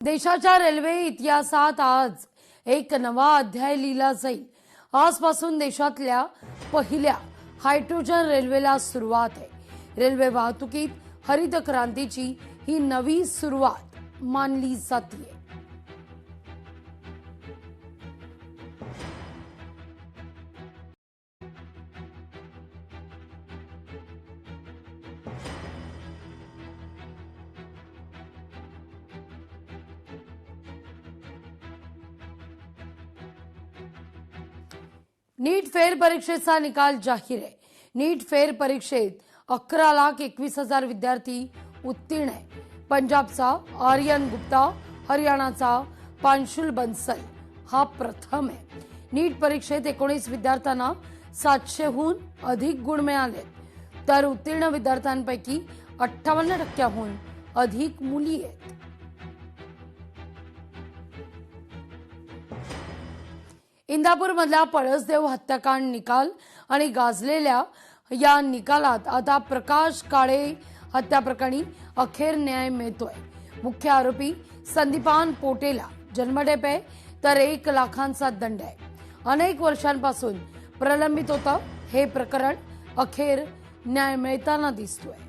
देशाच्या रेल्वे इतिहासात आज एक नवा अध्याय लिहिला जाईल। आजपासून देशातल्या पहिल्या हायड्रोजन रेल्वेला सुरुवात आहे। रेल्वे वाहतुकीत हरित क्रांतीची ही नवी सुरुवात मानली जाते। नीट फेर परीक्षेचा निकाल जाहीर आहे। नीट फेर परीक्षेत 11,21,000 विद्यार्थी उत्तीर्ण आहे। पंजाबचा आर्यन गुप्ता, हरियाणाचा पांशुल बंसल हा प्रथम आहे। नीट परीक्षेत 19 विद्यार्थ्यांना 700हून अधिक गुण मिळाले, तर उत्तीर्ण विद्यार्थ्यांपैकी 58% अधिक मुली आहेत। इंदापूरमधल्या पळसदेव हत्याकांड निकाल आणि गाजलेल्या या निकालात आता प्रकाश काळे हत्या प्रकरणी अखेर न्याय मिळतोय। मुख्य आरोपी संदीपान पोटेला जन्मठेप आहे, तर 1 लाखांचा दंड आहे। अनेक वर्षांपासून प्रलंबित होतं हे प्रकरण अखेर न्याय मिळताना दिसतोय।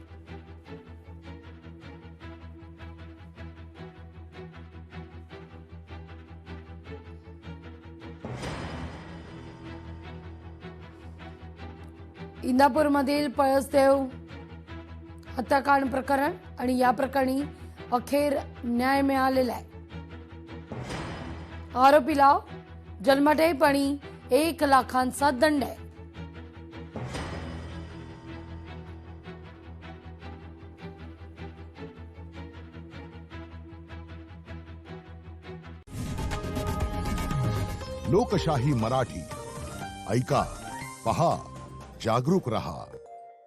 इंदापूरमधील पळसदेव हत्याकांड प्रकरण आणि या प्रकरणी अखेर न्याय मिळालेला आहे। आरोपीला जन्मठेप आणि 1 लाखांचा दंड आहे। लोकशाही मराठी ऐका, पहा, जागरूक रहा।